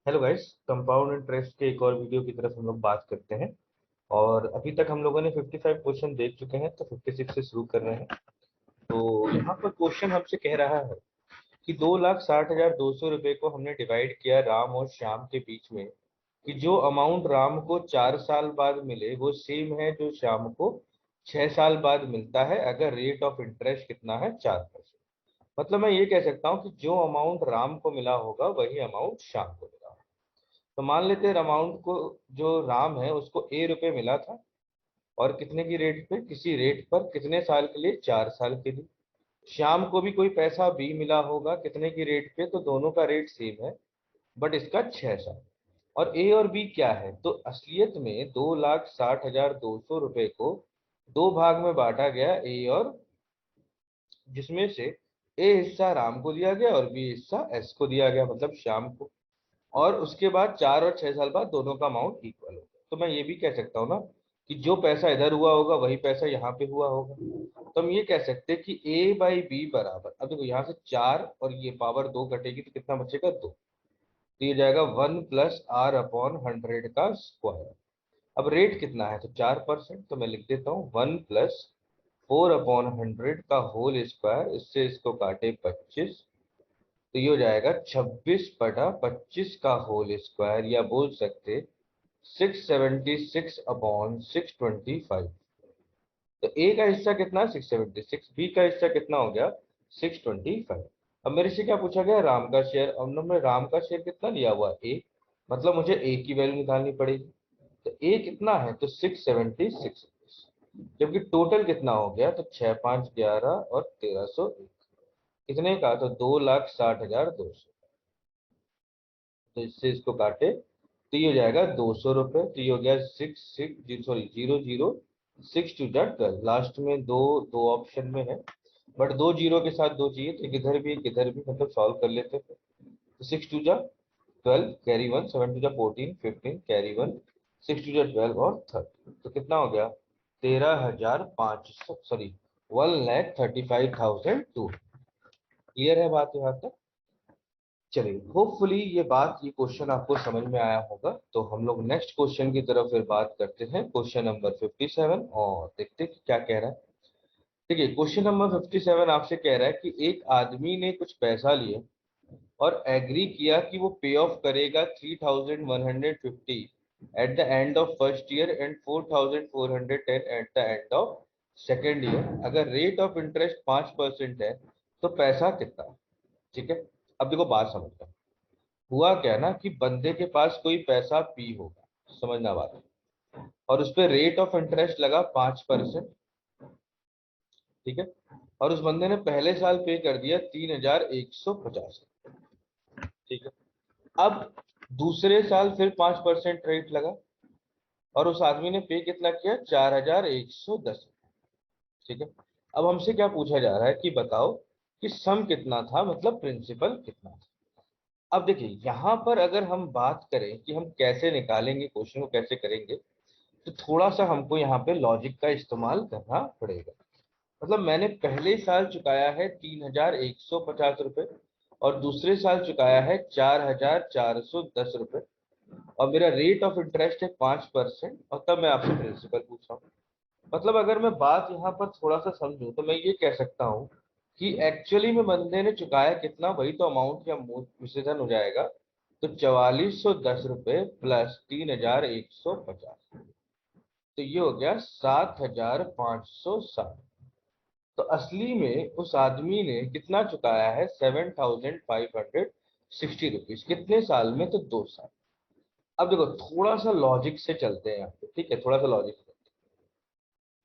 Hello guys, compound interest के एक और वीडियो की तरफ हम लोग बात करते हैं। और अभी तक हम लोगों ने 55 क्वेश्चन देख चुके हैं, तो 56 से शुरू कर रहे हैं। तो यहाँ पर क्वेश्चन हमसे कह रहा है कि 2,60,200 रुपए को हमने डिवाइड किया राम और श्याम के बीच में, कि जो अमाउंट राम को 4 साल बाद मिले वो सेम है जो श्याम को 6 साल बाद मिलता है, अगर रेट ऑफ इंटरेस्ट कितना है, 4%। मतलब मैं ये कह सकता हूँ कि जो अमाउंट राम को मिला होगा वही अमाउंट श्याम को मिला होगा। तो मान लेते हैं अमाउंट को, जो राम है उसको रुपए मिला था, और कितने की रेट पे, किसी रेट पर, कितने साल के लिए, 4 साल के लिए। श्याम को भी कोई पैसा बी मिला होगा, कितने की रेट पे, तो दोनों का रेट सेम है, बट इसका 6 साल। और ए और बी क्या है, तो असलियत में 2,60,200 रुपए को दो भाग में बांटा गया, ए और, जिसमें से ए हिस्सा राम को दिया गया और बी हिस्सा एस को दिया गया, मतलब श्याम को। और उसके बाद 4 और 6 साल बाद दोनों का अमाउंट इक्वल होगा। तो मैं ये भी कह सकता हूँ ना कि जो पैसा इधर हुआ होगा वही पैसा यहाँ पे हुआ होगा। तो हम ये कह सकते हैं कि ए बाई बी बराबर, अब देखो यहाँ से 4 और ये पावर 2 कटेगी तो कितना बचेगा, 2। तो ये जाएगा 1+r/100 का स्क्वायर। अब रेट कितना है, तो 4%, तो मैं लिख देता हूँ 1+4/100 का होल स्क्वायर, इससे इसको काटे 25, तो ये हो जाएगा 26/25 का होल स्क्वायर, या बोल सकते 676/625। तो ए का हिस्सा कितना, 676, बी का हिस्सा कितना हो गया, 625। अब मेरे से क्या पूछा गया, राम का शेयर। अब हमने राम का शेयर कितना लिया हुआ, ए, मतलब मुझे ए की वैल्यू निकालनी पड़ेगी। तो ए कितना है, तो 676, जबकि टोटल कितना हो गया, तो 6, 5, 11 और 1301, कितने का, तो 2,60,200। तो इससे इसको काटे तो ये हो जाएगा 200 रुपये। तो ये हो गया 0 0 लास्ट में दो, दो ऑप्शन में है, बट दो जीरो के साथ दो चाहिए, तो इधर भी इधर भी, मतलब सॉल्व कर लेते हैं। तो 6 2 12, कैरी 1, 7 2 14, 15, कैरी 1, 6 2 12 और 30, तो कितना हो गया, 13,500, सॉरी 1,35,200। क्लियर है बात यहाँ तक। चलिए, होपफुली ये बात, ये क्वेश्चन आपको समझ में आया होगा। तो हम लोग नेक्स्ट क्वेश्चन की तरफ फिर बात करते हैं, क्वेश्चन नंबर 57, और देखते हैं कि क्या कह रहा है। देखिए, क्वेश्चन नंबर 57 आपसे कह रहा है कि एक आदमी ने कुछ पैसा लिए और एग्री किया कि वो पे ऑफ करेगा 3,150 at the end of first year and 4,410 at the end of second year, अगर रेट ऑफ इंटरेस्ट 5% है, तो पैसा कितना है। ठीक है, अब देखो बात समझना। हुआ क्या ना कि बंदे के पास कोई पैसा पी होगा, समझना बात है, और उस पर रेट ऑफ इंटरेस्ट लगा 5%। ठीक है, और उस बंदे ने पहले साल पे कर दिया 3,150। ठीक है, अब दूसरे साल फिर 5% रेट लगा, और उस आदमी ने पे कितना किया, 4,110। ठीक है, अब हमसे क्या पूछा जा रहा है कि बताओ कि सम कितना था, मतलब प्रिंसिपल कितना था। अब देखिए, यहाँ पर अगर हम बात करें कि हम कैसे निकालेंगे, क्वेश्चन को कैसे करेंगे, तो थोड़ा सा हमको यहाँ पे लॉजिक का इस्तेमाल करना पड़ेगा। मतलब मैंने पहले साल चुकाया है 3,150 रुपये, और दूसरे साल चुकाया है 4,410 रुपये, और मेरा रेट ऑफ इंटरेस्ट है 5%, और तब मैं आपसे प्रिंसिपल पूछ रहा हूँ। मतलब अगर मैं बात यहाँ पर थोड़ा सा समझूं, तो मैं ये कह सकता हूँ कि एक्चुअली में बंदे ने चुकाया कितना, वही तो अमाउंट या विसर्जन हो जाएगा। तो 4,410 रुपये प्लस 3,150, तो ये हो गया 7,560। तो असली में उस आदमी ने कितना चुकाया है, 7,560 रुपीज, कितने साल में, तो 2 साल। अब देखो, थोड़ा सा लॉजिक से चलते हैं यहाँ पे, ठीक है, थोड़ा सा लॉजिक से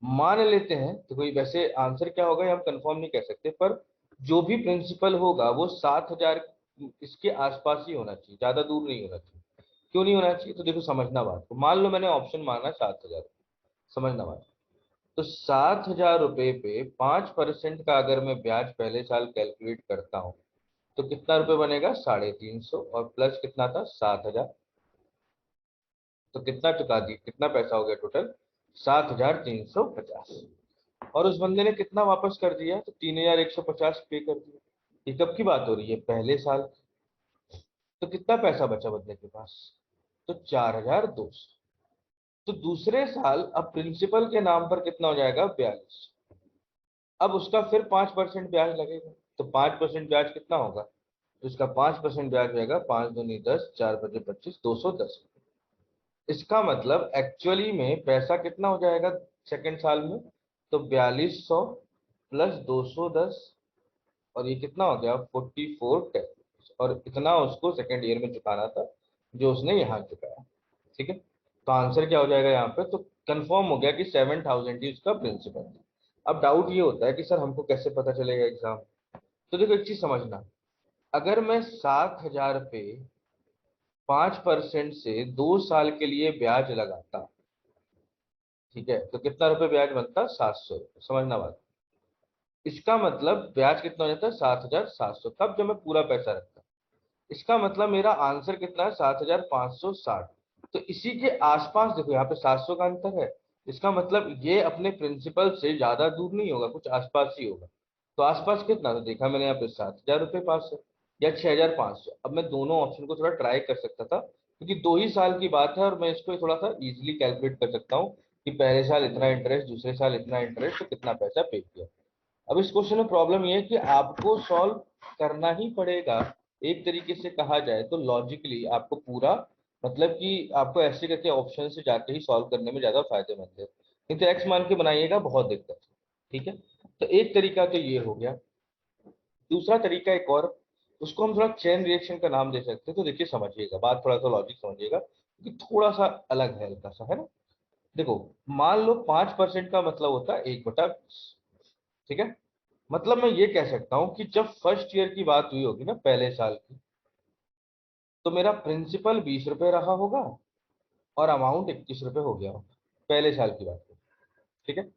मान लेते हैं। तो कोई वैसे आंसर क्या होगा ये हम कंफर्म नहीं कह सकते, पर जो भी प्रिंसिपल होगा वो 7,000 इसके आसपास ही होना चाहिए, ज्यादा दूर नहीं होना चाहिए। क्यों नहीं होना चाहिए, तो देखो समझना बात को। मान लो मैंने ऑप्शन मांगा 7,000, समझना बात। तो 7,000 रुपए पे 5% का अगर मैं ब्याज पहले साल कैलकुलेट करता हूँ, तो कितना रुपए बनेगा, 350, और प्लस कितना था, 7,000। तो कितना चुका दी, कितना पैसा हो गया टोटल, 7,350। और उस बंदे ने कितना वापस कर दिया, तो 3,150 पे कर दिया। ये कब की बात हो रही है, पहले साल। तो कितना पैसा बचा बंदे के पास? तो 4200। तो दूसरे साल अब प्रिंसिपल के नाम पर कितना हो जाएगा? 42। अब उसका फिर 5% ब्याज लगेगा, तो 5% ब्याज कितना होगा? तो इसका 5% ब्याज रहेगा, 5 दूनी 10, 4 बजे 25, 210। इसका मतलब एक्चुअली में पैसा कितना हो जाएगा सेकंड साल में? तो 4200 प्लस 210, और ये कितना हो गया? 4410। और इतना उसको सेकंड ईयर में चुकाना था, जो उसने यहाँ चुकाया। ठीक है, तो आंसर क्या हो जाएगा यहाँ पे? तो कंफर्म हो गया कि 7000 ही उसका प्रिंसिपल था। अब डाउट ये होता है कि सर हमको कैसे पता चलेगा एग्जाम? तो देखो एक चीज समझना, अगर मैं 7000 पे 5% से 2 साल के लिए ब्याज लगाता, ठीक है, तो कितना रुपए ब्याज बनता? 700 रुपये। समझना बात, इसका मतलब ब्याज कितना हो जाता है? 7700, तब जब मैं पूरा पैसा रखता। इसका मतलब मेरा आंसर कितना है? 7560। तो इसी के आसपास देखो, यहाँ पे 700 का अंतर है। इसका मतलब ये अपने प्रिंसिपल से ज्यादा दूर नहीं होगा, कुछ आसपास ही होगा। तो आसपास कितना? तो देखा मैंने यहाँ पे 7000 रुपये पास है, या 6500। अब मैं दोनों ऑप्शन को थोड़ा ट्राई कर सकता था, क्योंकि 2 ही साल की बात है, और मैं इसको थोड़ा सा इजिली कैलकुलेट कर सकता हूँ कि पहले साल इतना इंटरेस्ट, दूसरे साल इतना इंटरेस्ट, तो कितना पैसा पे किया। अब इस क्वेश्चन में प्रॉब्लम ये है कि आपको सॉल्व करना ही पड़ेगा। एक तरीके से कहा जाए तो लॉजिकली आपको पूरा, मतलब कि आपको ऐसे करके ऑप्शन से जाके ही सॉल्व करने में ज्यादा फायदेमंद है, नहीं तो एक्स मान के बनाइएगा, बहुत दिक्कत है। ठीक है, तो एक तरीका तो ये हो गया। दूसरा तरीका एक और, उसको हम थोड़ा चेन रिएक्शन का नाम दे सकते हैं। तो देखिए समझिएगा बात, थोड़ा सा लॉजिक समझिएगा, क्योंकि थोड़ा सा अलग है, हल्का सा है ना। देखो, मान लो 5% का मतलब होता है 1/20। ठीक है, मतलब मैं ये कह सकता हूं कि जब फर्स्ट ईयर की बात हुई होगी ना, पहले साल की, तो मेरा प्रिंसिपल 20 रुपए रहा होगा, और अमाउंट 21 रुपए हो गया होगा, पहले साल की बात है। ठीक है,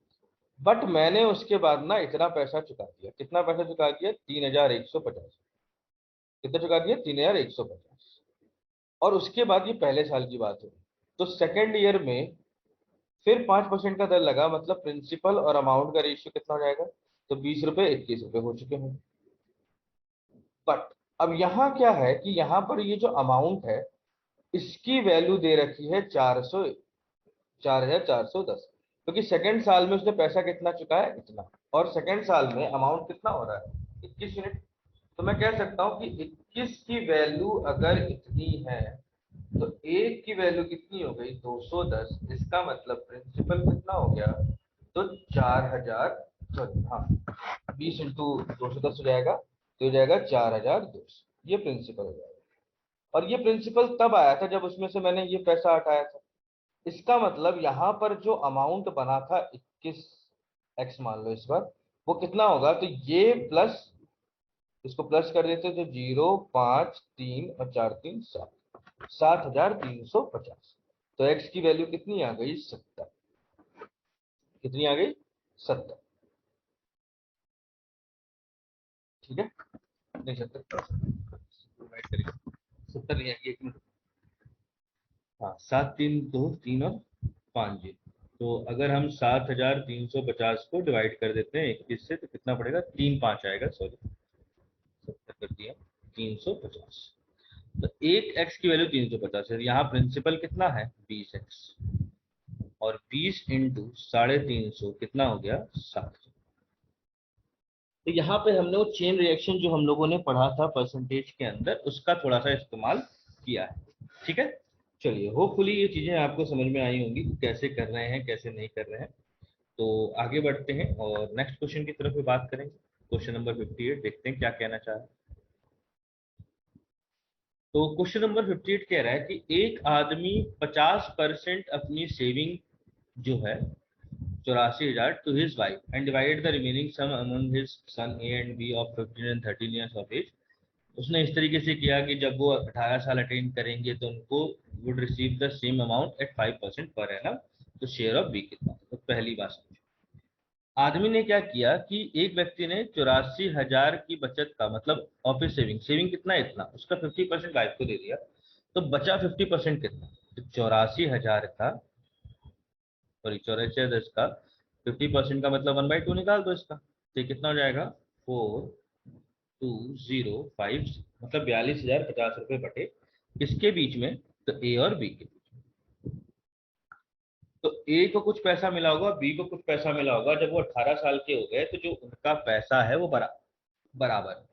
बट मैंने उसके बाद ना इतना पैसा चुका दिया। कितना पैसा चुका दिया? 3150। कितना चुका दिया? 3150। और उसके बाद ये पहले साल की बात हुई, तो सेकेंड ईयर में फिर 5% का दर लगा, मतलब प्रिंसिपल और अमाउंट का रेशियो कितना हो जाएगा? तो 20 रुपए 21 रुपए हो चुके हैं। बट अब यहाँ क्या है कि यहाँ पर ये जो अमाउंट है, इसकी वैल्यू दे रखी है 4410, क्योंकि सेकंड साल में उसने पैसा कितना चुकाया? इतना। और सेकंड साल में अमाउंट कितना हो रहा है? 21 यूनिट। तो मैं कह सकता हूँ कि 21 की वैल्यू अगर इतनी है, तो एक की वैल्यू कितनी हो गई? 210। इसका मतलब प्रिंसिपल कितना हो गया? तो 4000, सॉरी हाँ, 20 × 210 हो जाएगा, तो हो जाएगा 4200। ये प्रिंसिपल हो जाएगा। और ये प्रिंसिपल तब आया था जब उसमें से मैंने ये पैसा हटाया था। इसका मतलब यहाँ पर जो अमाउंट बना था 21 मान लो इस बार, वो कितना होगा? तो ये प्लस, इसको प्लस कर देते तो 0, 5, 3 और 4, 3, 7, 7350। तो एक्स की वैल्यू कितनी आ गई? 70। कितनी आ गई? 70। ठीक है, नहीं 70 डिवाइड करिए, 70 नहीं आएगी, 1 मिनट। हाँ, 7, 3, 2, 3 और 5 जी। तो अगर हम 7350 को डिवाइड कर देते हैं 21 से, तो कितना पड़ेगा? 3 5 आएगा, सॉरी 70 कर दिया, 350। तो एक एक्स की वैल्यू 350 है, यहाँ प्रिंसिपल कितना है? 20x, और 20 × 350 कितना हो गया? 60। तो यहाँ पे हमने वो चेन रिएक्शन जो हम लोगों ने पढ़ा था परसेंटेज के अंदर, उसका थोड़ा सा इस्तेमाल किया है। ठीक है, चलिए होपफुली ये चीजें आपको समझ में आई होंगी कि कैसे कर रहे हैं, कैसे नहीं कर रहे हैं। तो आगे बढ़ते हैं और नेक्स्ट क्वेश्चन की तरफ भी बात करेंगे। क्वेश्चन नंबर 58, देखते हैं क्या कहना चाह रहे हैं। तो क्वेश्चन नंबर 58 कह रहा है कि एक आदमी 50% अपनी सेविंग जो है 84,000 to his wife and divide the remaining sum among his son A and B of 15 and 13 years of age. उसने इस तरीके से किया कि जब वो 18 साल अटेन करेंगे तो उनको would receive the same amount at 5% per annum. तो शेयर ऑफ बी कितना? तो पहली बात समझो, आदमी ने क्या किया कि एक व्यक्ति ने 84,000 की बचत का मतलब ऑफिस सेविंग, सेविंग कितना है? इतना, उसका 50% वाइफ को दे दिया, तो बचा 50% कितना? तो 84,000 का, सॉरी 84,000 का 50% का मतलब 1/2 निकाल दो इसका, तो ये कितना हो जाएगा? 4 2050 मतलब 42,050 रुपये बटे किसके बीच में, तो ए और बी के बीच। तो ए को कुछ पैसा मिला होगा, बी को कुछ पैसा मिला होगा। जब वो 18 साल के हो गए तो जो उनका पैसा है वो बराबर,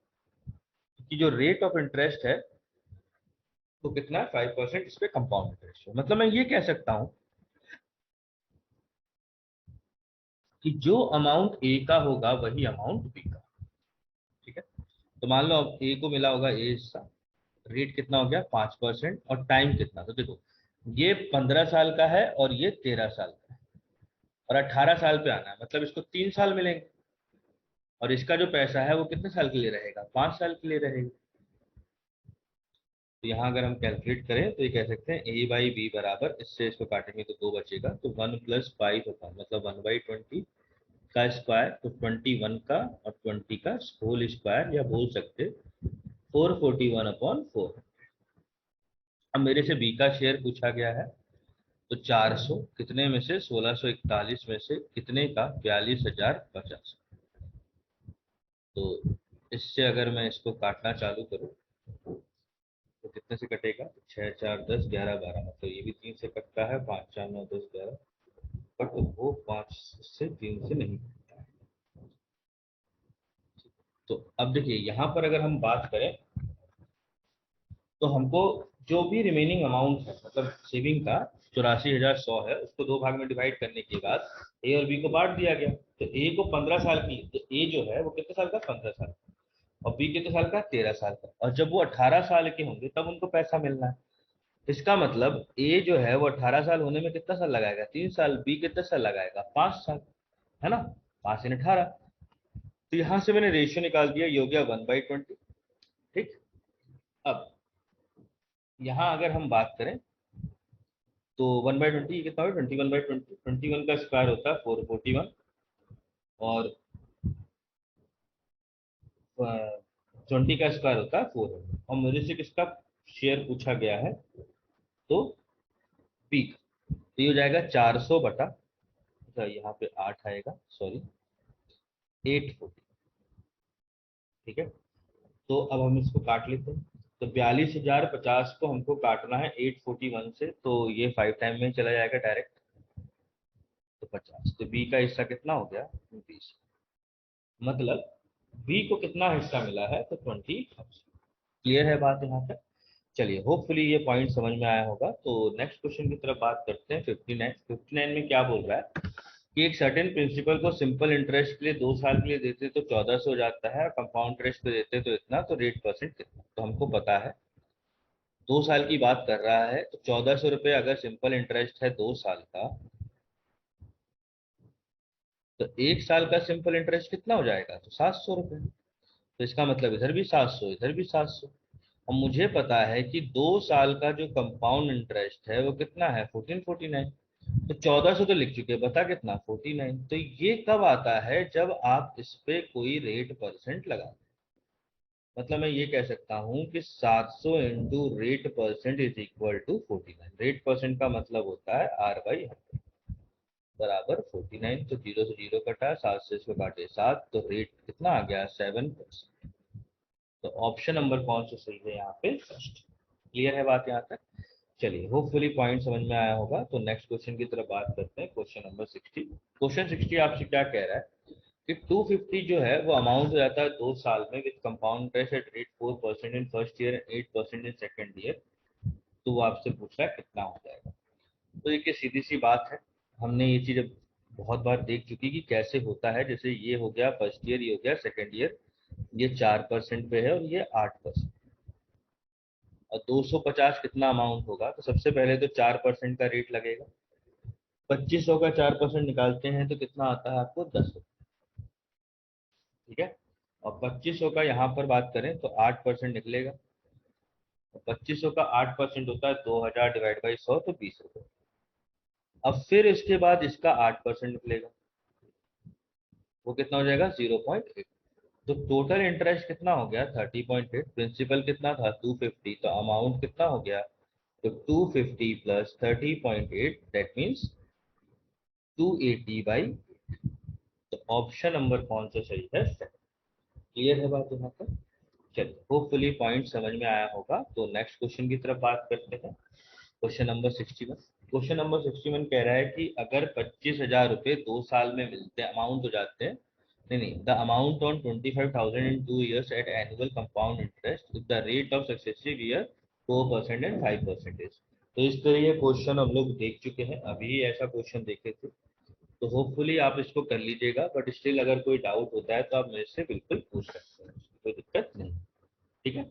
कि जो रेट ऑफ इंटरेस्ट है वो कितना है, 5% इस पे कंपाउंड इंटरेस्ट है। मतलब मैं ये कह सकता हूं कि जो अमाउंट ए का होगा वही अमाउंट बी का। ठीक है, तो मान लो अब ए को मिला होगा ए हिस्सा, रेट कितना हो गया 5%, और टाइम कितना, तो देखो ये 15 साल का है और ये 13 साल का है, और 18 साल पे आना है, मतलब इसको 3 साल मिलेंगे। और इसका जो पैसा है वो कितने साल के लिए रहेगा, 5 साल के लिए रहेगा। तो यहाँ अगर हम कैलकुलेट करें तो ये कह सकते हैं ए बाई बी बराबर, इससे इसको काटेंगे तो 2 बचेगा, तो 1+5 होगा, मतलब 1/20 का स्क्वायर, तो 21 का और 20 का होल स्क्वायर, या बोल सकते 441/4। अब मेरे से बी का शेयर पूछा गया है, तो 400 कितने में से, 1641 में से कितने का, 42,050। तो इससे अगर मैं इसको काटना चालू करूं तो कितने से कटेगा, 6 4 10 11 12, मतलब ये भी 3 से कटता है, 5 4 9 10 11, बट वो 5 से 3 से नहीं कटता है। तो अब देखिए यहाँ पर अगर हम बात करें तो हमको जो भी रिमेनिंग अमाउंट है, मतलब सेविंग का 84,100 है, उसको 2 भाग में डिवाइड करने के बाद ए और बी को बांट दिया गया। तो ए को 15 साल की, तो ए जो है वो कितने साल का, 15 साल, और बी कितने साल का, 13 साल का। और जब वो 18 साल के होंगे तब उनको पैसा मिलना है। इसका मतलब ए जो है वो 18 साल होने में कितना साल लगाएगा, 3 साल, बी कितने साल लगाएगा, 5 साल, है ना, 5 × 18। तो यहां से मैंने रेशियो निकाल दिया, ये हो गया 1/20। ठीक, अब यहाँ अगर हम बात करें तो 1/20 कितना होगा, 21/20, 21 का स्क्वायर होता है 441, और 20 का स्क्वायर होता है 400। और मुझे से किसका शेयर पूछा गया है, तो बी का। तो ये हो जाएगा 400 बटा, अच्छा यहाँ पे 8 आएगा, सॉरी 840। ठीक है, तो अब हम इसको काट लेते हैं। तो 42,050 को हमको काटना है 841 से, तो ये 5 टाइम में चला जाएगा डायरेक्ट, तो 50। तो बी का हिस्सा कितना हो गया, 20। मतलब बी को कितना हिस्सा मिला है, तो 20,000। क्लियर है बात यहाँ तक। चलिए, होपफुली ये पॉइंट समझ में आया होगा। तो नेक्स्ट क्वेश्चन की तरफ बात करते हैं। 59 में क्या बोल रहा है कि एक सर्टेन प्रिंसिपल को सिंपल इंटरेस्ट के लिए 2 साल के लिए देते तो 1400 हो जाता है, और कंपाउंड इंटरेस्ट पे देते तो इतना, तो रेट परसेंट कितना। तो हमको पता है 2 साल की बात कर रहा है, तो 1400 रुपये अगर सिंपल इंटरेस्ट है 2 साल का, तो 1 साल का सिंपल इंटरेस्ट कितना हो जाएगा, तो 700 रुपये। तो इसका मतलब इधर भी 700, इधर भी 700। और मुझे पता है कि 2 साल का जो कंपाउंड इंटरेस्ट है वो कितना है, 1449। तो 1400 तो लिख चुके, बता कितना, 49। तो ये कब आता है, जब आप इस पे कोई रेट परसेंट लगा। मतलब मैं ये कह सकता हूँ कि 700 into rate percent is equal to 49। Rate percent का मतलब होता है R/100 बराबर 49। तो 0 से 0 कटा, 7 से इसको काटे 7, तो रेट कितना आ गया, 7%। तो ऑप्शन नंबर कौन सा सही है यहाँ पे, फर्स्ट। क्लियर है बात यहाँ तक। चलिए, होपफुली पॉइंट समझ में आया होगा। तो नेक्स्ट क्वेश्चन की तरफ बात करते हैं, क्वेश्चन नंबर 60। क्वेश्चन 60 आपसे क्या कह रहा है कि 250 जो है वो अमाउंट हो जाता है 2 साल में with compound interest at rate 4% in first year, 8% in second year. तो वो आपसे पूछ रहा है कितना हो जाएगा। तो देखिए सीधी सी बात है, हमने ये चीज बहुत बार देख चुकी कि कैसे होता है। जैसे ये हो गया फर्स्ट ईयर, ये हो गया सेकंड ईयर, ये 4% पे है और ये 8%। और 250 कितना अमाउंट होगा, तो सबसे पहले तो 4% का रेट लगेगा। 2500 का 4% निकालते हैं तो कितना आता है आपको, 10। ठीक है, और 2500 का यहाँ पर बात करें तो 8% निकलेगा। 2500 का 8% होता है 2000 डिवाइड बाई 100, तो 20 रुपये। अब फिर इसके बाद इसका 8% निकलेगा, वो कितना हो जाएगा, 0.8। तो टोटल इंटरेस्ट कितना हो गया, 30.8। प्रिंसिपल कितना था, 250, तो अमाउंट कितना हो गया, तो 250 प्लस 30.8, दैट मीन्स 280/। तो ऑप्शन नंबर कौन सा सही है, क्लियर है बात यहाँ पर। चलिए होपफुली पॉइंट समझ में आया होगा। तो नेक्स्ट क्वेश्चन की तरफ बात करते हैं। Question number 61। क्वेश्चन नंबर 61 कह रहा है कि अगर 25,000 रुपए 2 साल में मिलते अमाउंट हो जाते हैं, नहीं, the amount on 25,000 in 2 years at annual compound interest with the rate of successive year 4% and 5%। तो इस तरह ये क्वेश्चन हम लोग देख चुके हैं, अभी ऐसा क्वेश्चन देखे थे। तो होपफुली आप इसको कर लीजिएगा, बट स्टिल अगर कोई डाउट होता है तो आप मेरे से बिल्कुल पूछ सकते हैं, कोई दिक्कत नहीं। ठीक है,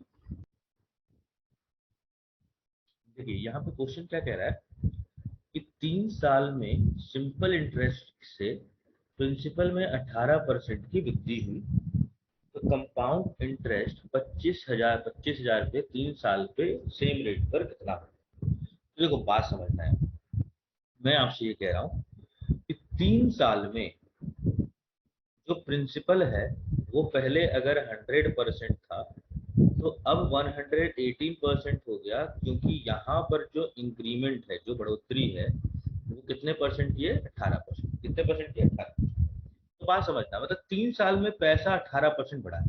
देखिए यहाँ पे क्वेश्चन क्या कह रहा है कि 3 साल में सिंपल इंटरेस्ट से प्रिंसिपल में 18% की वृद्धि हुई, तो कंपाउंड इंटरेस्ट 25,000 पे 3 साल पे सेम रेट पर कितना है। तो देखो बात समझना है, मैं आपसे ये कह रहा हूँ कि 3 साल में जो प्रिंसिपल है वो पहले अगर 100% था तो अब 118% हो गया, क्योंकि यहाँ पर जो इंक्रीमेंट है, जो बढ़ोतरी है, वो कितने परसेंट की है? 18%। कितने परसेंट की? 18। तो बात समझना, मतलब 3 साल में पैसा 18% बढ़ा है।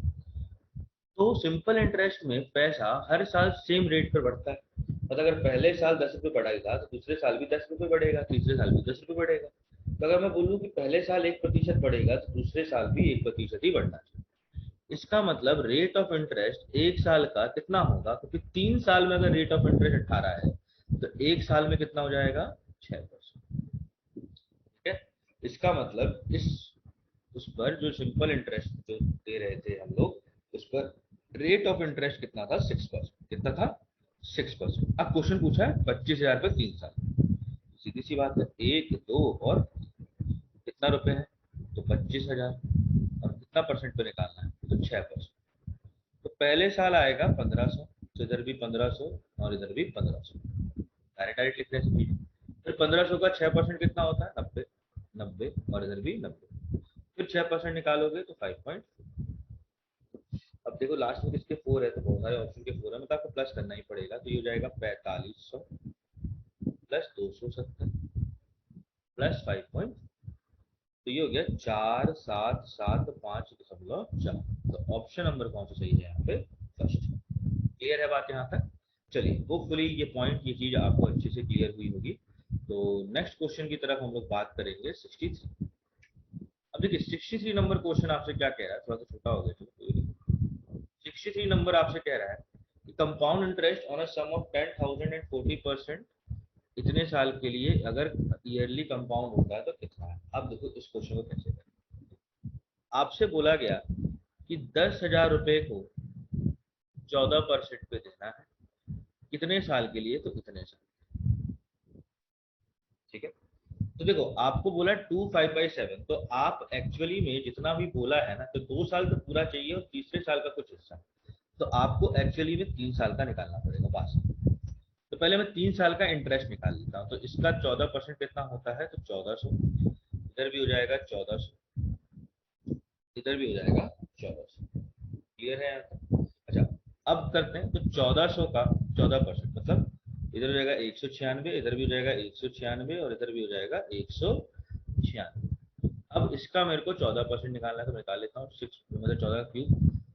तो सिंपल इंटरेस्ट में पैसा हर साल सेम रेट पर बढ़ता है। मतलब अगर पहले साल 10 रुपये बढ़ेगा तो दूसरे साल भी 10 रुपये बढ़ेगा, तीसरे साल भी 10 रुपये बढ़ेगा। तो अगर मैं बोलूँ कि पहले साल 1% बढ़ेगा तो दूसरे साल भी 1% ही बढ़ना चाहिए। इसका मतलब रेट ऑफ इंटरेस्ट एक साल का कितना होगा, क्योंकि 3 साल में अगर रेट ऑफ इंटरेस्ट 18 है तो एक साल में कितना हो जाएगा? 6%। ठीक है, इसका मतलब इस उस पर जो सिंपल इंटरेस्ट जो दे रहे थे हम लोग, उस पर रेट ऑफ इंटरेस्ट कितना था? 6%। कितना था? 6%। अब क्वेश्चन पूछा है 25,000 पे 3 साल, सीधी सी बात है, एक दो और कितना रुपए है? तो 25,000, और कितना परसेंट पे निकालना है? तो 6%। तो पहले साल आएगा 1500, तो इधर भी 1500 और इधर भी 1500, डायरेक्ट डायरेक्ट लिख रहे हैं। फिर 1500 का 6% कितना होता है? 90, 90 और इधर भी 90। फिर 6% निकालोगे तो 5। अब देखो लास्ट में किसके 4 है, तो बहुत सारे ऑप्शन के 4 है, मतलब आपको प्लस करना ही पड़ेगा। तो ये हो जाएगा 4500 प्लस 270 प्लस 5। तो ये हो गया 4775.4। तो ऑप्शन नंबर कौन सा सही है यहाँ पे? फर्स्ट। क्लियर है बात यहाँ तक? चलिए होपफुली ये पॉइंट, ये चीज आपको अच्छे से क्लियर हुई होगी। तो नेक्स्ट क्वेश्चन की तरफ हम लोग बात करेंगे 63। अब देखिए 63 नंबर क्वेश्चन आपसे क्या कह रहा है, थोड़ा सा छोटा हो गया, चलो 63 नंबर आपसे कह रहा है कि compound interest on a sum of 10,000 and 40% इतने साल के लिए अगर ईयरली कंपाउंड होता है तो कितना है। अब देखो इस क्वेश्चन को कैसे करें। आपसे बोला गया कि 10,000 रुपए को 14% पे देना है, कितने साल के लिए? तो इतने साल। ठीक है, तो देखो आपको बोला 2/5/7, तो आप एक्चुअली में जितना भी बोला है ना, तो 2 साल तो पूरा चाहिए और तीसरे साल का कुछ हिस्सा, तो आपको एक्चुअली में 3 साल का निकालना पड़ेगा पास। तो पहले मैं 3 साल का इंटरेस्ट निकाल लेता हूँ। तो इसका 14% कितना होता है? तो 1400, इधर भी हो जाएगा 1400, इधर भी हो जाएगा 1400। क्लियर है यहाँ तक? अच्छा, अब करते हैं। तो 1400 का 14% मतलब इधर हो जाएगा 196, इधर भी हो जाएगा 196 और इधर भी हो जाएगा 196। अब इसका मेरे को 14% निकालना है, तो निकाल लेता हूँ। 6 मतलब 14 क्यूब,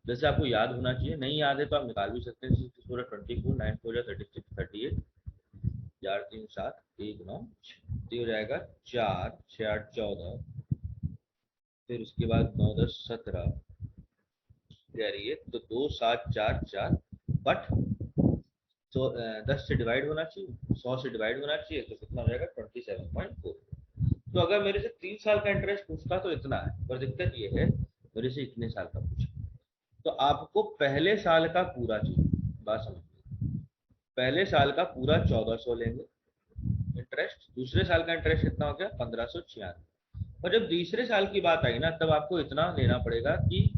जैसे आपको याद होना चाहिए, नहीं याद है तो आप निकाल भी सकते हैं। 24, 9 4 36, 38, 4 3 7 1 9 6, हो जाएगा 4 6 8 14, फिर उसके बाद 9 10 17, रही है तो 2 7 4 4, बट तो 10 से डिवाइड होना चाहिए, 100 से डिवाइड होना चाहिए, तो कितना हो जाएगा? 27.4। तो अगर मेरे से 3 साल का इंटरेस्ट पूछता तो इतना है, पर दिक्कत ये है मेरे से इतने साल का पूछा। तो आपको पहले साल का पूरा चाहिए, बात समझिए। पहले साल का पूरा 1400 लेंगे इंटरेस्ट, दूसरे साल का इंटरेस्ट कितना हो गया? 1596। और जब तीसरे साल की बात आई ना, तब आपको इतना लेना पड़ेगा कि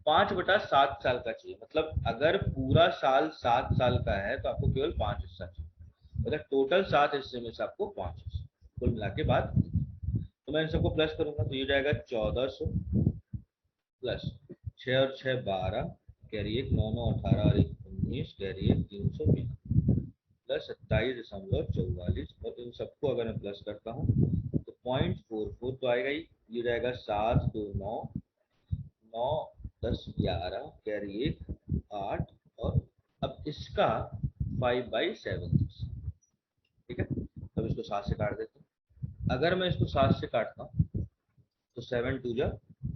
5/7 साल का चाहिए। मतलब अगर पूरा साल 7 साल का है तो आपको केवल 5 हिस्सा चाहिए, मतलब टोटल 7 हिस्से में से आपको 5 हिस्से कुल मिला के बात। तो मैं इन सबको प्लस करूंगा तो ये जाएगा 1400 प्लस 6 और 6 12, कैरी 1 9 9 18 और 1 19, कैरी 320 प्लस 27.44। और इन सबको अगर मैं प्लस करता हूँ तो 0.44 तो आएगा ही। ये जाएगा 7 2 9 9 10 11, कैरी 1 8 और अब इसका 5/7, ठीक है। अब इसको 7 से काट देते हैं। अगर मैं इसको 7 से काटता हूँ तो 7 2 जा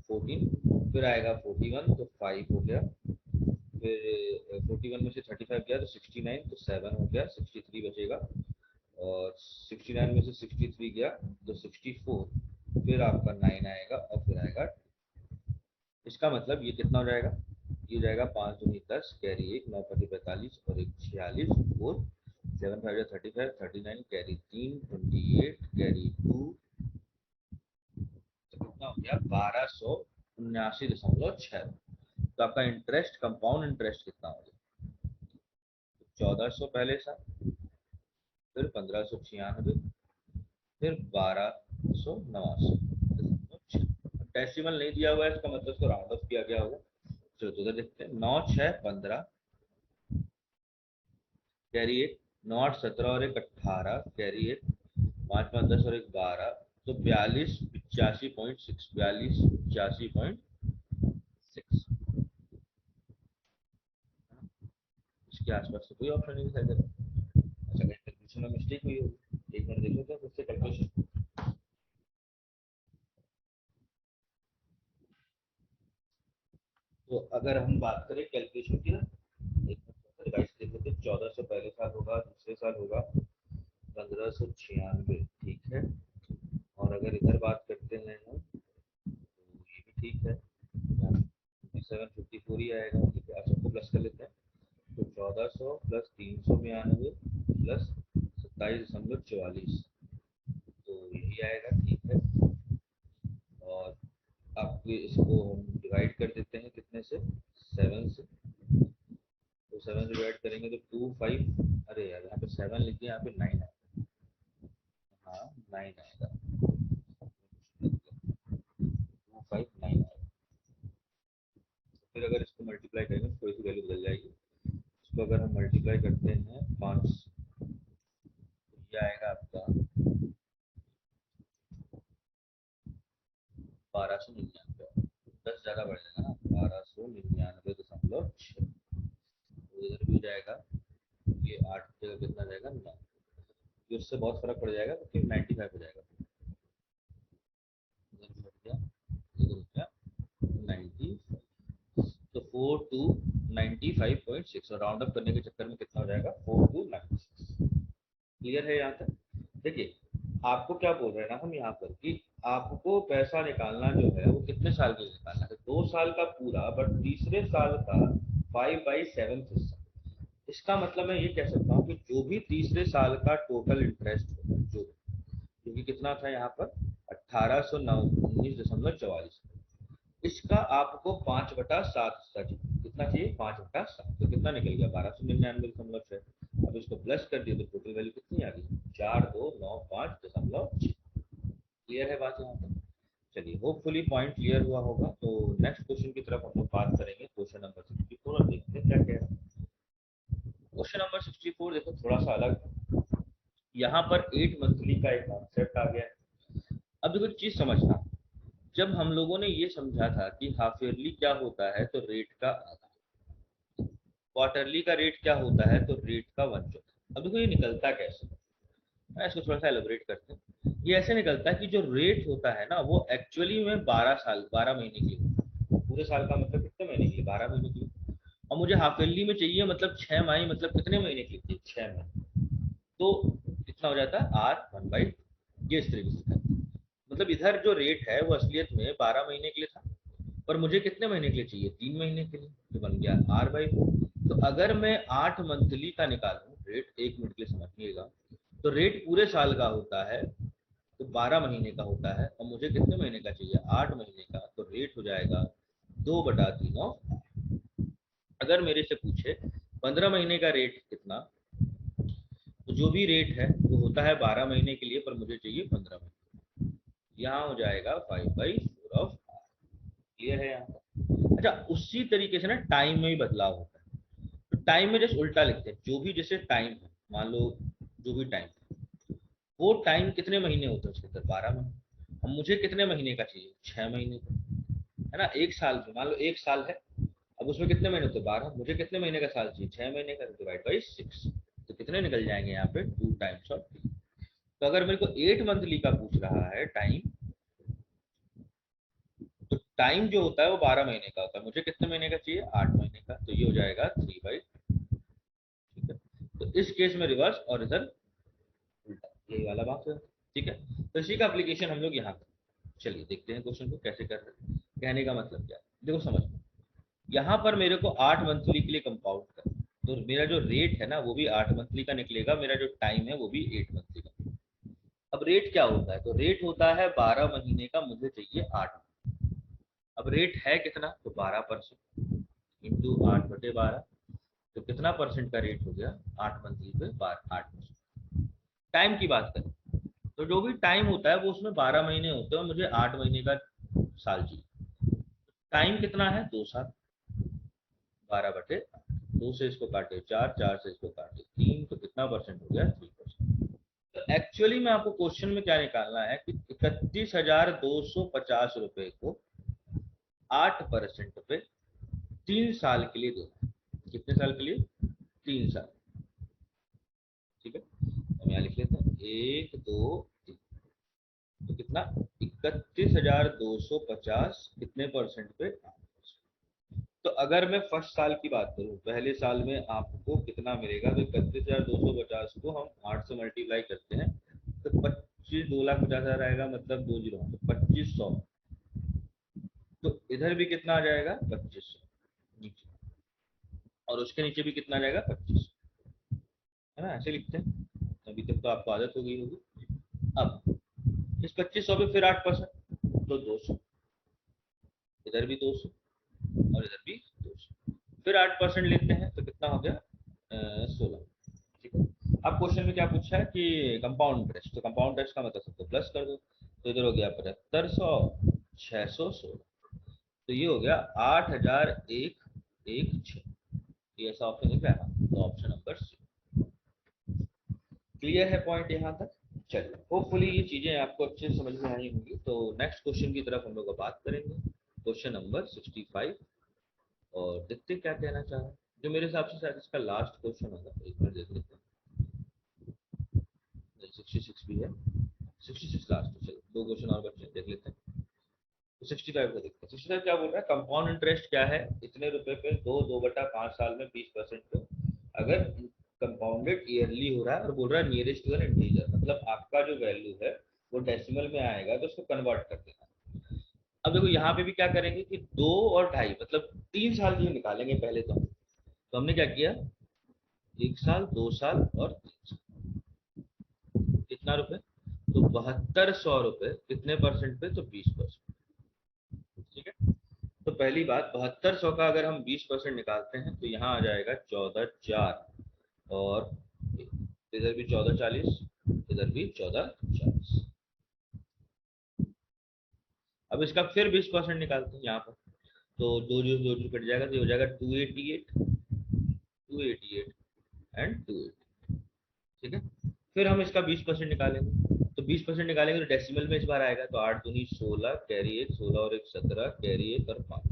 14, फिर आएगा 41 तो 5 हो गया, फिर 41 में से 35 गया तो 69 तो 7 हो गया, 63 बचेगा, और 69 में से 63 गया तो 64, फिर आपका 9 आएगा और फिर आएगा। इसका मतलब ये कितना हो जाएगा, ये जाएगा 5 दूनी 10, कैरी 1, 9 पति 45 और 1 46, 4 7 5 35, 39 कैरी 3 28 कैरी 2, तो कितना हो गया 1279.6। तो आपका इंटरेस्ट, कंपाउंड इंटरेस्ट कितना हो गया, 1400 पहले साल, फिर 1596, फिर 1289। डेसिमल नहीं दिया हुआ है, इसका मतलब इसको राउंड ऑफ किया गया होगा। चलो तो देखते हैं, 9 6 15 कैरी 1, 9 8 17 और 1 18 कैरी 1, 5 5 10 और 1 12, तो 42 85.6, 42 85.6। इसके आसपास तो कोई ऑप्शन नहीं दिखाई दे रहा। अच्छा, कैलकुलेशन में मिस्टेक हुई होगी, एक मिनट देखो क्या फिर से कैलकुलेशन। तो अगर हम बात करें कैलकुलेशन की ना, एक मिनट रिवाइज देख लेते हैं। 1400 पहले साल होगा, दूसरे साल होगा 1596, ठीक है। और अगर इधर बात करते हैं हम, तो ये भी ठीक है, 5754 ही आएगा, ठीक है। आप सबको प्लस कर लेते हैं, तो 1400 प्लस 392 प्लस 27.44, तो यही आएगा, ठीक है। और आप इसको हम डिवाइड कर देते हैं कितने से, 7 से, तो 7 से डिवाइड करेंगे तो 25, अरे यार यहाँ पे 7 लिख दिया, यहाँ पे 9 है, हाँ 9 आएगा, 259 आएगा। फिर अगर इसको मल्टीप्लाई करेंगे तो थोड़ी सी वैल्यू बदल जाएगी। इसको अगर हम मल्टीप्लाई करते हैं 5, तो ये आएगा आपका 1299, 10 ज़्यादा बढ़ जाएगा ना, 1299.6, तो इधर भी जाएगा, ये 8 की जगह कितना जाएगा 9, ये उससे बहुत फर्क पड़ जाएगा, तो फिर 95 हो जाएगा, इधर भी हट गया, इधर हो गया 90, तो 4295.6, और राउंड अप करने के चक्कर में कितना हो जाएगा 4296। क्लियर है यहाँ तक। देखिए आपको क्या बोल रहे हैं ना हम यहाँ पर, कि आपको पैसा निकालना जो है वो कितने साल के लिए निकालना है, 2 साल का पूरा, बट तीसरे साल का 5/7 हिस्सा। इसका मतलब मैं ये कह सकता हूँ कि जो भी तीसरे साल का टोटल इंटरेस्ट होगा, जो क्योंकि कितना था यहाँ पर 1819.44, इसका आपको 5/7 हिस्सा चाहिए। कितना चाहिए, 5/7, तो कितना निकल गया 1299.6। अब इसको प्लस कर दिया तो टोटल वैल्यू कितनी आ गई, 4295.6। क्लियर है बात यहाँ तक। चलिए होपफुली पॉइंट क्लियर हुआ होगा। तो नेक्स्ट क्वेश्चन की तरफ हम लोग बात करेंगे, क्वेश्चन नंबर 64, और देखते हैं क्या कह रहा है। क्वेश्चन नंबर 64 देखो थोड़ा सा अलग, यहाँ पर 8 मंथली का एक कॉन्सेप्ट आ गया है। अब देखो चीज समझना, जब हम लोगों ने ये समझा था कि हाफ ईयरली क्या होता है तो रेट का आधा, क्वार्टरली का रेट क्या होता है तो रेट का 1/4। अब देखो ये निकलता कैसे, मैं इसको थोड़ा सा एलोबरेट करते हैं। ये ऐसे निकलता है कि जो रेट होता है ना वो एक्चुअली में 12 महीने के लिए होता है। पूरे साल का मतलब कितने महीने के लिए, 12 महीने के लिए, और मुझे हाफ ईयरली में चाहिए मतलब 6 माही, मतलब कितने महीने के लिए, 6 महीने, तो कितना हो जाता है R1/, ये इस तरीके से था। मतलब इधर जो रेट है वो असलियत में 12 महीने के लिए था, पर मुझे कितने महीने के लिए चाहिए, 3 महीने के लिए, तो बन गया R/4। तो अगर मैं 8 मंथली का निकालूं रेट, 1 मिनट के लिए समझिएगा, तो रेट पूरे साल का होता है, तो 12 महीने का होता है, और मुझे कितने महीने का चाहिए, 8 महीने का, तो रेट हो जाएगा 2/3 ऑफ। अगर मेरे से पूछे 15 महीने का रेट कितना, तो जो भी रेट है वो होता है 12 महीने के लिए, पर मुझे चाहिए 15 महीने, यहाँ हो जाएगा 5/4 ऑफ। क्लियर है यहाँ पर। अच्छा उसी तरीके से ना टाइम में भी बदलाव होता है, तो टाइम में जैसे उल्टा लिखते हैं, जो भी जैसे टाइम है, मान लो जो भी टाइम, वो टाइम कितने महीने होते हैं उसके अंदर, 12 महीने, और मुझे कितने महीने का चाहिए, 6 महीने का, है ना। एक साल में मान लो 1 साल है, अब उसमें कितने महीने होते हैं 12, मुझे कितने महीने का साल चाहिए 6 महीने का, डिवाइड बाई 6, तो कितने निकल जाएंगे यहाँ पे 2 टाइम्स ऑफ 3। तो अगर मेरे को 8 मंथली का पूछ रहा है टाइम, तो टाइम जो होता है वो 12 महीने का होता है, मुझे कितने महीने का चाहिए 8 महीने का, तो ये हो जाएगा 3/, ठीक है। तो इस केस में रिवर्स और इधर उल्टा, यही वाला बात है, ठीक है। तो इसी का एप्लीकेशन हम लोग यहाँ पर, चलिए देखते हैं क्वेश्चन को कैसे कर रहे हैं। कहने का मतलब क्या है, देखो समझ लो, यहाँ पर मेरे को 8 मंथली के लिए कंपाउंड कर, तो मेरा जो रेट है ना वो भी 8 मंथली का निकलेगा, मेरा जो टाइम है वो भी 8 मंथली का। अब रेट क्या होता है, तो रेट होता है 12 महीने का, मुझे चाहिए 8। अब रेट है कितना, तो 12% इंटू 8/12, तो कितना परसेंट का रेट हो गया 8 मंथली पे 8%। टाइम की बात करें तो जो भी टाइम होता है वो उसमें 12 महीने होते हैं और मुझे 8 महीने का साल चाहिए। टाइम कितना है 2 साल, 12/8, 2 से इसको काटे 4, 4 से इसको काटे 3, तो कितना परसेंट हो गया 3%। तो एक्चुअली में आपको क्वेश्चन में क्या निकालना है कि 31,250 रुपए को 8% पे 3 साल के लिए देना है। कितने साल के लिए 3 साल, ठीक है। हम यहाँ लिख लेते हैं 1 2 3, तो कितना 31,250 कितने परसेंट पे 8%। तो अगर मैं फर्स्ट साल की बात करूं, पहले साल में आपको कितना मिलेगा, तो 31,250 को हम 8 से मल्टीप्लाई करते हैं तो 2,50,000 आएगा, मतलब 20, तो 2500। तो इधर भी कितना आ जाएगा 2500 नीचे, और उसके नीचे भी कितना आ जाएगा 2500, है ना, ऐसे लिखते हैं। अभी तक तो आपको आदत हो गई होगी। अब इस 2500 पे फिर 8%, तो 200, इधर भी 200 और इधर भी 200, फिर 8% लेते हैं तो कितना हो गया 16, ठीक है। अब क्वेश्चन में क्या पूछा है कि कंपाउंड इंटरेस्ट, तो कंपाउंड इंटरेस्ट का मतलब सबको प्लस कर दो, तो इधर हो गया 7500, 616, तो ये हो गया 8,116। ये ऐसा ऑप्शन दिख रहा है, तो ऑप्शन नंबर सी। क्लियर है पॉइंट यहाँ तक। चलिए होपफुली ये चीजें आपको अच्छे से समझ में आई होंगी। तो नेक्स्ट क्वेश्चन की तरफ हम लोग बात करेंगे, क्वेश्चन नंबर 65, और देखते क्या कहना चाह रहा है, जो मेरे हिसाब से शायद इसका लास्ट क्वेश्चन होगा, एक मिनट देख लेते हैं। 66 भी है, 66 लास्ट है, चलो 2 क्वेश्चन और बच्चे देख लेते हैं। तो 65 को देखते हैं, 65 क्या बोल रहा है, कंपाउंड इंटरेस्ट क्या है, इतने रुपए पे 2/5 साल में 20% पे, अगर कंपाउंडेड ईयरली हो रहा है, और बोल रहा है नियरेस्ट टू एन इंटीजर, मतलब आपका जो वैल्यू है वो डेसिमल में आएगा तो उसको कन्वर्ट कर देना। अब देखो यहाँ पे भी क्या करेंगे कि 2 और 2.5 मतलब 3 साल के लिए निकालेंगे पहले तो हमने क्या किया 1 साल 2 साल और 3 साल, कितना रुपए, तो 7200 रुपए, कितने परसेंट पे, तो 20%, ठीक है। तो पहली बात 7200 का अगर हम 20% निकालते हैं तो यहाँ आ जाएगा 14,4, और इधर भी 14,40, इधर भी 14,40। अब इसका फिर 20% निकालते हैं यहाँ पर, तो 2 जीरो कट जाएगा, तो ये हो जाएगा 288, 288 एंड 280, ठीक है। फिर हम इसका 20% निकालेंगे, तो 20% निकालेंगे तो डेसिमल में इस बार आएगा, तो 8 दूनी 16, कैरी 1, 16 और 1 17, कैरी 1 और 5,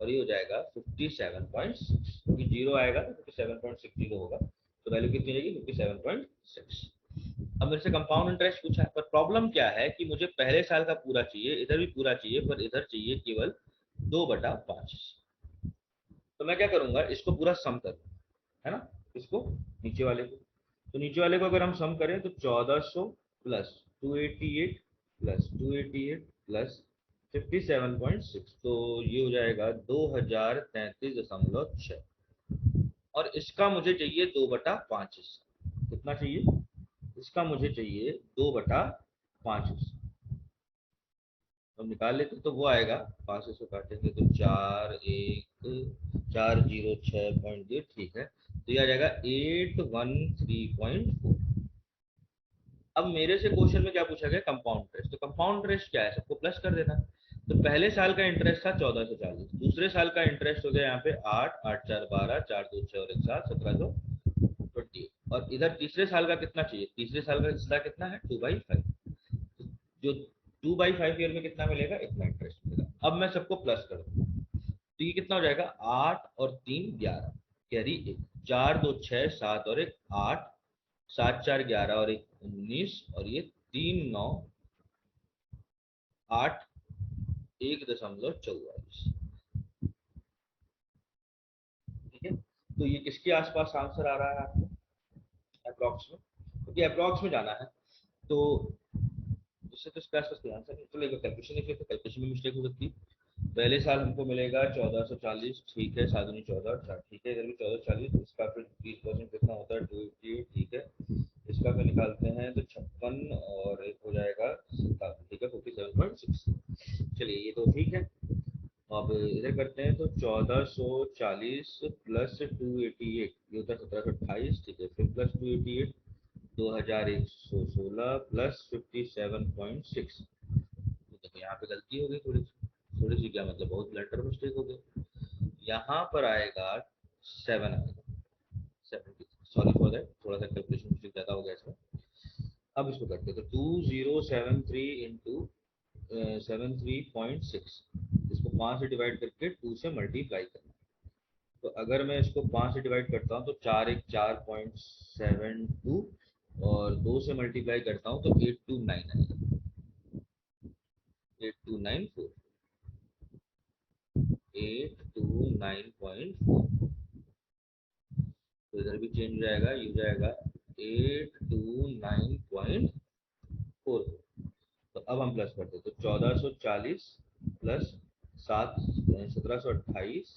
और ये हो जाएगा 57.6, क्योंकि जीरो आएगा तो 57.60 होगा, तो वैल्यू कितनी रहेगी 57.6। अब मेरे से कंपाउंड इंटरेस्ट पूछा है, पर प्रॉब्लम क्या है कि मुझे पहले साल का पूरा चाहिए, इधर भी पूरा चाहिए, पर इधर चाहिए केवल 2/5। तो मैं क्या करूंगा, इसको पूरा सम करूंगा, है ना, इसको नीचे वाले को, तो नीचे वाले को अगर हम सम करें तो 1400 प्लस 288 प्लस 288 प्लस 57.6, तो ये हो जाएगा 2033.6, और इसका मुझे चाहिए 2/5 हिस्सा, कितना चाहिए, इसका मुझे चाहिए 2/5 हिस्सा। हम निकाल लेते तो वो आएगा, 5 से काटेंगे तो 4,1,406.8, ठीक है, तो ये आ जाएगा 813.4। अब मेरे से क्वेश्चन में क्या पूछा गया, कंपाउंड इंटरेस्ट, तो कंपाउंड इंटरेस्ट क्या है, सबको प्लस कर देना। तो पहले साल का इंटरेस्ट था 1440, दूसरे साल का इंटरेस्ट हो गया यहाँ पे 8, 8 4 12, 4 2 6 और 1 7, 1720, और इधर तीसरे साल का कितना चाहिए, तीसरे साल का हिस्सा कितना है 2/5, जो 2/5 ईयर में कितना मिलेगा, इतना इंटरेस्ट मिलेगा। अब मैं सबको प्लस कर दूंगा, तो ये कितना हो जाएगा, 8 और 3 11, कैरी 1, 4 2 6 7 और 1 8, 7 4 11 और 1 19, और ये 3 9 8 1.44। ठीक है, तो ये किसके आसपास आंसर आ रहा है आपको, अप्रॉक्स में, क्योंकि अप्रॉक्स में जाना है। तो इससे तो इसके आसपास कोई आंसर नहीं, तो लेकर कैलकुलेशन लिख लेते, कैलकुलेशन में मिस्टेक हो सकती है। पहले साल हमको मिलेगा 1440, ठीक है, 7 14 4, ठीक है, इधर भी 1440, इसका फिर 20% कितना होता है 288, ठीक है, इसका फिर निकालते हैं तो 56 और एक हो जाएगा 57, ठीक है, 47.6। चलिए ये तो ठीक है। अब इधर करते हैं तो 1440 प्लस 288 ये होता है 1728, ठीक है, फिर प्लस 288 2116 प्लस 57.6। देखो यहाँ पे गलती हो गई थोड़ी सी, थोड़ी सी क्या मतलब, बहुत ब्लंडर मिस्टेक हो गई। यहाँ पर आएगा 7 आएगा, 70, सॉरी फॉर दैट, थोड़ा सा कैलकुलेशन मिस्टेक ज्यादा हो गया इसमें। अब इसको करते हैं तो 2073 इंटू 73.6, इसको 5 से डिवाइड करके 2 से मल्टीप्लाई करना। तो अगर मैं इसको 5 से डिवाइड करता हूँ तो 4 1 4.72, और 2 से मल्टीप्लाई करता हूँ तो 829 आएगा, 8294, 829.4। तो इधर भी चेंज हो जाएगा, ये हो जाएगा 829.4। तो अब हम प्लस करते हैं तो 1440 प्लस 1728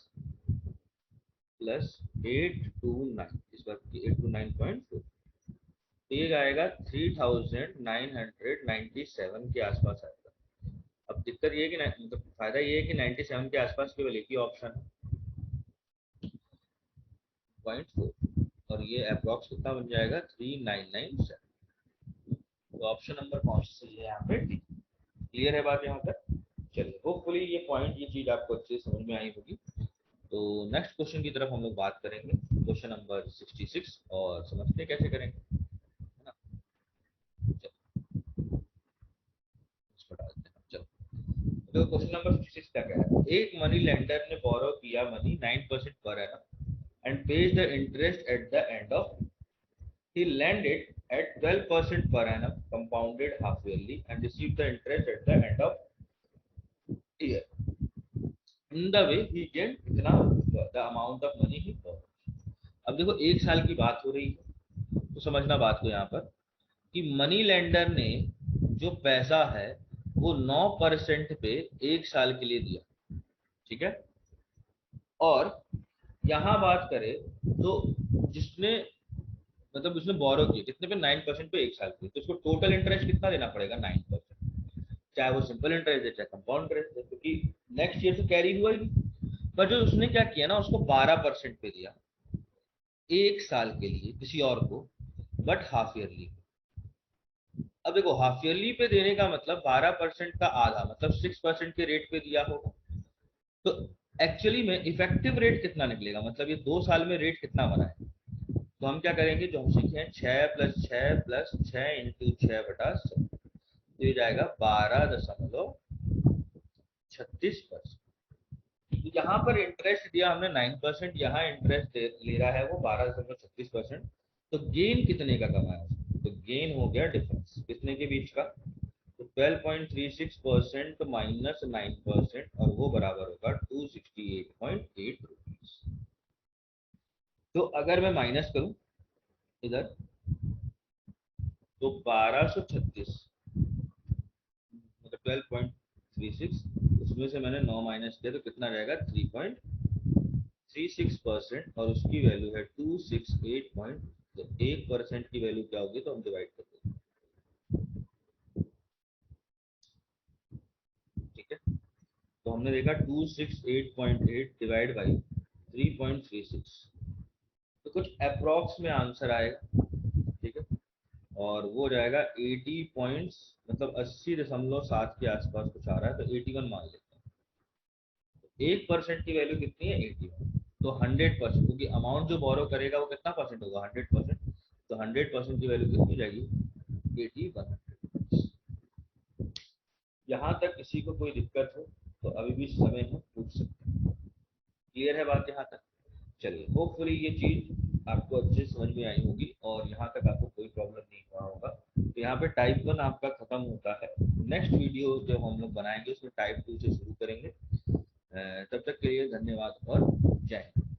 प्लस 829, इस बार 829.4, तो ये आएगा 3997 के आसपास आएगा। अब दिक्कत ये है कि मतलब फायदा ये है कि 97 के आसपास केवल एक ही ऑप्शन है, 0.4, और ये अप्रॉक्स कितना बन जाएगा 3997। तो ऑप्शन नंबर कौन सा सही है यहाँ पे, क्लियर है बात यहाँ तक। चलिए होपफुली ये पॉइंट, ये चीज आपको अच्छे से समझ में आई होगी। तो नेक्स्ट क्वेश्चन की तरफ हम लोग बात करेंगे, क्वेश्चन नंबर 66, और समझते हैं कैसे करेंगे, है ना। चलो इसको डालते हैं, चलो। तो क्वेश्चन नंबर 66 का क्या है, एक मनी लेंडर ने बोरो किया money 9% per annum and page the interest at the end of, he lent it at 12% per annum compounded half yearly and received the interest at the end of year. In the way he gained इतना the amount of money he borrowed. अब देखो एक साल की बात हो रही है, तो समझना बात को यहाँ पर कि मनी लेंडर ने जो पैसा है वो 9% पे एक साल के लिए दिया, ठीक है। और यहाँ बात करें तो जिसने मतलब उसने बोरो किया कितने पे, 9% पे एक साल के, तो उसको टोटल इंटरेस्ट कितना देना पड़ेगा, 9%, चाहे वो सिंपल इंटरेस्ट दे चाहे कंपाउंड इंटरेस्ट दे, क्योंकि नेक्स्ट ईयर तो कैरी हुआ ही नहीं। पर जो उसने क्या किया ना, उसको 12% पे दिया एक साल के लिए किसी और को, बट हाफ ईयरली। अब देखो हाफ ईयरली पे देने का मतलब 12% का आधा, मतलब 6% के रेट पे दिया होगा। तो एक्चुअली में इफेक्टिव रेट कितना निकलेगा, मतलब ये 2 साल में रेट कितना बना है। तो हम क्या करेंगे, जो हम सीखे हैं 6 + 6 + 6 इंटू 6/100, तो ये जाएगा 12.36%। तो यहाँ पर इंटरेस्ट दिया हमने 9%, यहाँ इंटरेस्ट ले रहा है वो 12.36%। तो गेन कितने का कमाया, तो गेन हो गया डिफरेंस कितने के बीच का, तो 12.36% माइनस 9%, और वो बराबर होगा 268.8 रुपीज। तो अगर मैं माइनस करूं इधर तो 1236 मतलब 12.36, उसमें से मैंने 9 माइनस किया तो कितना रहेगा 3.36%, और उसकी वैल्यू है 268 पॉइंट। तो 1% की वैल्यू क्या होगी, तो हम डिवाइड कर देंगे, ठीक है। तो हमने देखा 268.8 डिवाइड बाई 3.36, तो कुछ अप्रोक्स में आंसर आएगा, ठीक है। और वो जाएगा 80 पॉइंट्स, मतलब 80.7 के आसपास कुछ आ रहा है, तो 81 मान लेते हैं। 1% की वैल्यू कितनी है, 81। तो 100%, क्योंकि अमाउंट जो बोरो करेगा वो कितना परसेंट होगा, 100%। तो 100% की वैल्यू कितनी जाएगी, 81। यहाँ तक किसी को कोई दिक्कत हो तो अभी भी समय है, पूछ सकते हैं। क्लियर है बात यहाँ तक? चलिए, होपफुली ये चीज आपको अच्छे से समझ में आई होगी और यहाँ तक आपको कोई प्रॉब्लम नहीं हुआ होगा। तो यहाँ पे टाइप 1 आपका खत्म होता है। नेक्स्ट वीडियो जो हम लोग बनाएंगे उसमें टाइप 2 से शुरू करेंगे। तब तक के लिए धन्यवाद और जय हिंद।